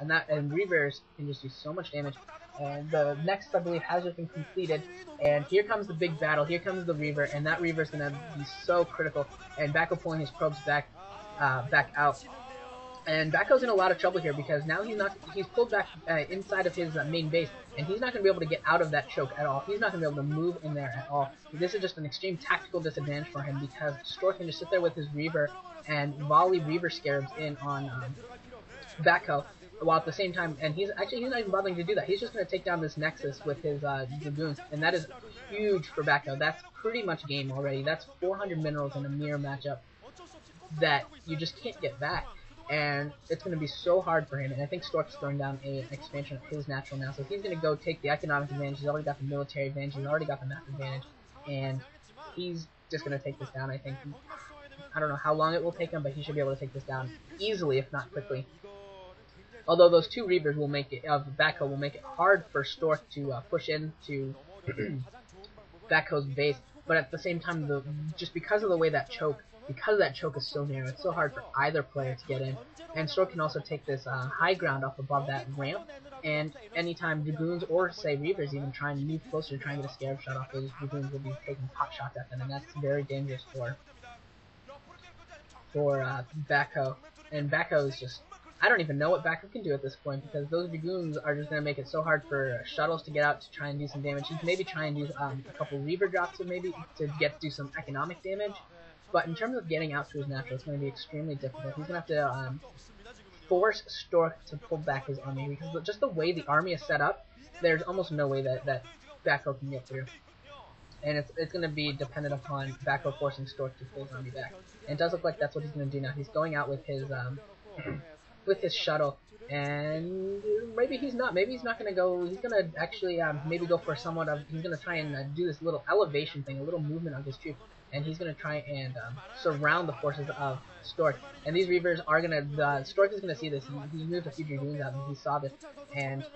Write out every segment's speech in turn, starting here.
and Reavers can just do so much damage. And the next, I believe, has just been completed. And here comes the big battle. Here comes the Reaver, and that Reaver's gonna be so critical. And Backho pulling his probes back out. And Backho's in a lot of trouble here because now he's pulled back inside of his main base, and he's not going to be able to get out of that choke at all. He's not going to be able to move in there at all. This is just an extreme tactical disadvantage for him because Stork can just sit there with his Reaver and volley Reaver Scarabs in on Backho, while at the same time, and he's not even bothering to do that. He's just going to take down this Nexus with his Dragoons, and that is huge for Backho. That's pretty much game already. That's 400 minerals in a mirror matchup that you just can't get back. And it's going to be so hard for him, and I think Stork's throwing down an expansion of his natural now, so he's going to go take the economic advantage. He's already got the military advantage, he's already got the map advantage, and he's just going to take this down. I think, I don't know how long it will take him, but he should be able to take this down easily, if not quickly. Although those two Reavers will make it, Backho will make it hard for Stork to push into Backho's base, but at the same time, just because of the way that choke is so narrow, it's so hard for either player to get in. And Stork can also take this high ground up above that ramp, and anytime Dragoons or, say, Reavers even try and move closer to try and get a Scarab shot off, those Dragoons will be taking pot shots at them, and that's very dangerous for Backho. And Backho is just, I don't even know what Backho can do at this point, because those Dragoons are just going to make it so hard for shuttles to get out to try and do some damage. He can maybe try and do a couple Reaver drops to do some economic damage. But in terms of getting out to his natural, it's going to be extremely difficult. He's going to have to force Stork to pull back his army, because just the way the army is set up, there's almost no way that Backho can get through. And it's going to be dependent upon Backho forcing Stork to pull his army back. And it does look like that's what he's going to do now. He's going out with his shuttle, and maybe he's not. Maybe he's not going to go. He's going to actually maybe go for somewhat of. He's going to try and do this little elevation thing, a little movement of his troops. And he's going to try and surround the forces of Stork. And these Reavers are going to, Stork is going to see this. He moved a few Dragoons out and he saw this, and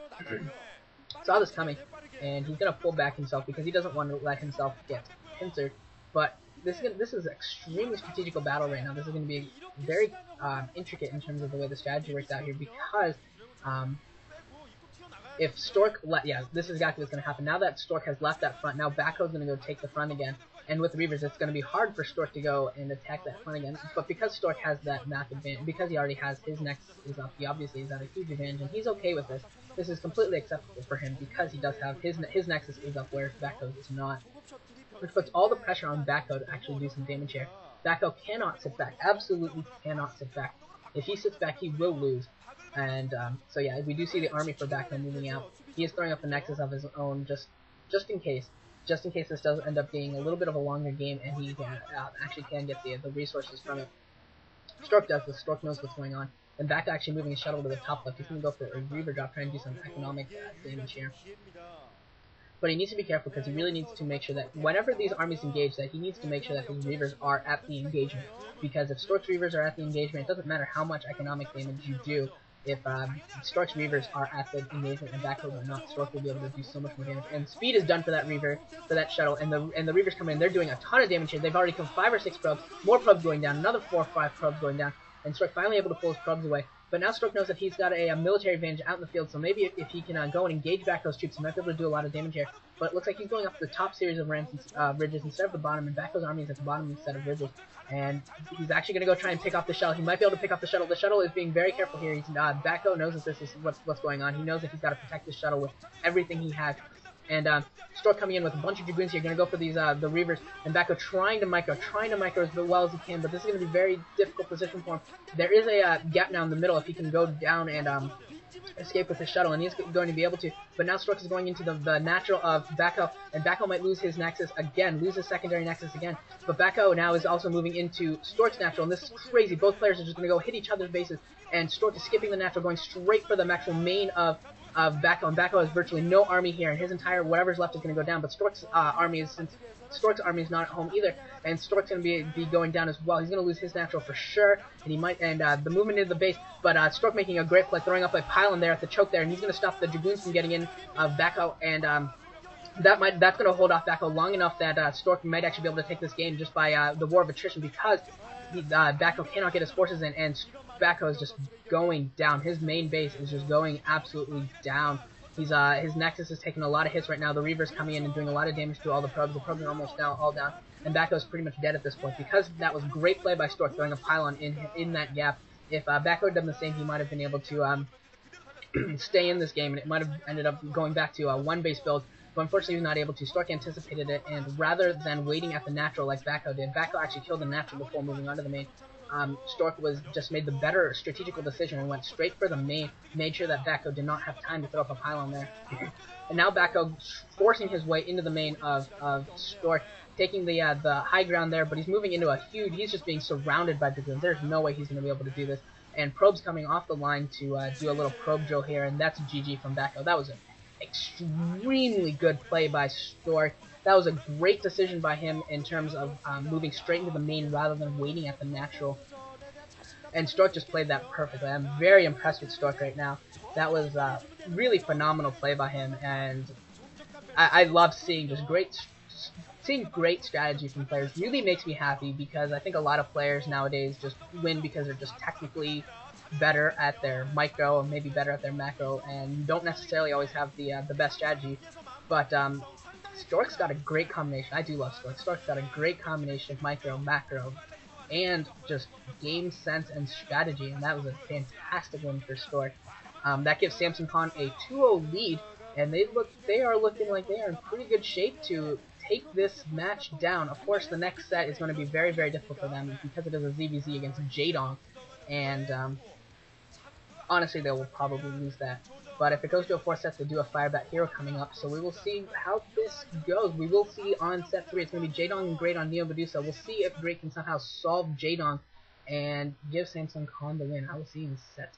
saw this coming. And he's going to pull back himself because he doesn't want to let himself get pincered. But this is an extremely strategical battle right now. This is going to be very intricate in terms of the way the strategy works out here, because if Stork this is exactly what's going to happen. Now that Stork has left that front, now Backho's going to go take the front again. And with the Reavers, it's going to be hard for Stork to go and attack that front again. But because Stork has that map advantage, because he already has his Nexus is up, he obviously is at a huge advantage, and he's okay with this. This is completely acceptable for him because he does have his Nexus is up, where Backho's is not. Which puts all the pressure on Backho to actually do some damage here. Backho cannot sit back, absolutely cannot sit back. If he sits back, he will lose. And so yeah, we do see the army for Backho moving out. He is throwing up the Nexus of his own just in case. Just in case this does end up being a little bit of a longer game and he actually can get the resources from it. Stork does this. Stork knows what's going on. And Backho actually moving his shuttle to the top left. He's going to go for a Reaver drop, trying to do some economic damage here. But he needs to be careful because he really needs to make sure that whenever these armies engage, that he needs to make sure that his Reavers are at the engagement. Because if Stork's Reavers are at the engagement, it doesn't matter how much economic damage you do. If Stork's Reavers are at the engagement and Backho are not, Stork will be able to do so much more damage. And speed is done for that Reaver, for that shuttle, and the Reavers come in, they're doing a ton of damage here. They've already killed 5 or 6 probes, more probes going down, another 4 or 5 probes going down, and Stork finally able to pull his probes away. But now Stork knows that he's got a military advantage out in the field, so maybe if he can go and engage Backho's troops, he might be able to do a lot of damage here. But it looks like he's going up the top series of ramps, ridges instead of the bottom, and Backho's army is at the bottom instead of ridges. And he's actually going to go try and pick off the shuttle. He might be able to pick off the shuttle. The shuttle is being very careful here. Backho knows that this is what's going on. He knows that he's got to protect the shuttle with everything he has. And Stork coming in with a bunch of Dragoons here, going to go for these the Reavers, and Backho trying to micro as well as he can, but this is going to be a very difficult position for him. There is a gap now in the middle if he can go down and escape with his shuttle, and he's going to be able to. But now Stork is going into the natural of Backho, and Backho might lose his Nexus again, lose his secondary Nexus again. But Backho now is also moving into Stork's natural, and this is crazy. Both players are just going to go hit each other's bases, and Stork is skipping the natural, going straight for the actual main of Backho, and Backho has virtually no army here, and his entire whatever's left is going to go down. But Stork's army is not at home either, and Stork's going to be going down as well. He's going to lose his natural for sure, and he might the movement into the base. But Stork making a great play, throwing up a pylon there at the choke there, and he's going to stop the Dragoons from getting in Backho, and that's going to hold off Backho long enough that Stork might actually be able to take this game just by the war of attrition, because Backho cannot get his forces in, and Backho is just going down. His main base is just going absolutely down. He's his Nexus is taking a lot of hits right now. The Reaver's coming in and doing a lot of damage to all the probes. The probes are almost all down, and Backho's pretty much dead at this point. Because that was great play by Stork throwing a pylon in that gap. If Backho had done the same, he might have been able to stay in this game, and it might have ended up going back to a one-base build. But unfortunately, he was not able to. Stork anticipated it, and rather than waiting at the natural like Backho did, Backho actually killed the natural before moving on to the main. Stork just made the better strategical decision and went straight for the main, made sure that Backho did not have time to throw up a pylon there. And now Backho forcing his way into the main of Stork, taking the high ground there, but he's moving into a huge, he's just being surrounded by dragoons. There's no way he's going to be able to do this. And Probe's coming off the line to do a little probe drill here, and that's a GG from Backho. That was an extremely good play by Stork. That was a great decision by him in terms of moving straight into the main rather than waiting at the natural. And Stork just played that perfectly. I'm very impressed with Stork right now. That was a really phenomenal play by him, and I love seeing just great strategy from players. Really makes me happy, because I think a lot of players nowadays just win because they're just technically better at their micro or maybe better at their macro, and don't necessarily always have the best strategy. But Stork's got a great combination. I do love Stork. Stork's got a great combination of micro, macro, and just game sense and strategy, and that was a fantastic win for Stork. That gives Samsung Khan a 2-0 lead, and they are looking like they are in pretty good shape to take this match down. Of course, the next set is going to be very, very difficult for them because it is a ZVZ against Jaedong, and honestly, they will probably lose that. But if it goes to a 4 set, they do a Firebat Hero coming up, so we will see how this goes. We will see on set 3. It's going to be Jaedong and Great on Neo Medusa. We'll see if Great can somehow solve Jaedong and give Samsung Khan the win. I will see you in set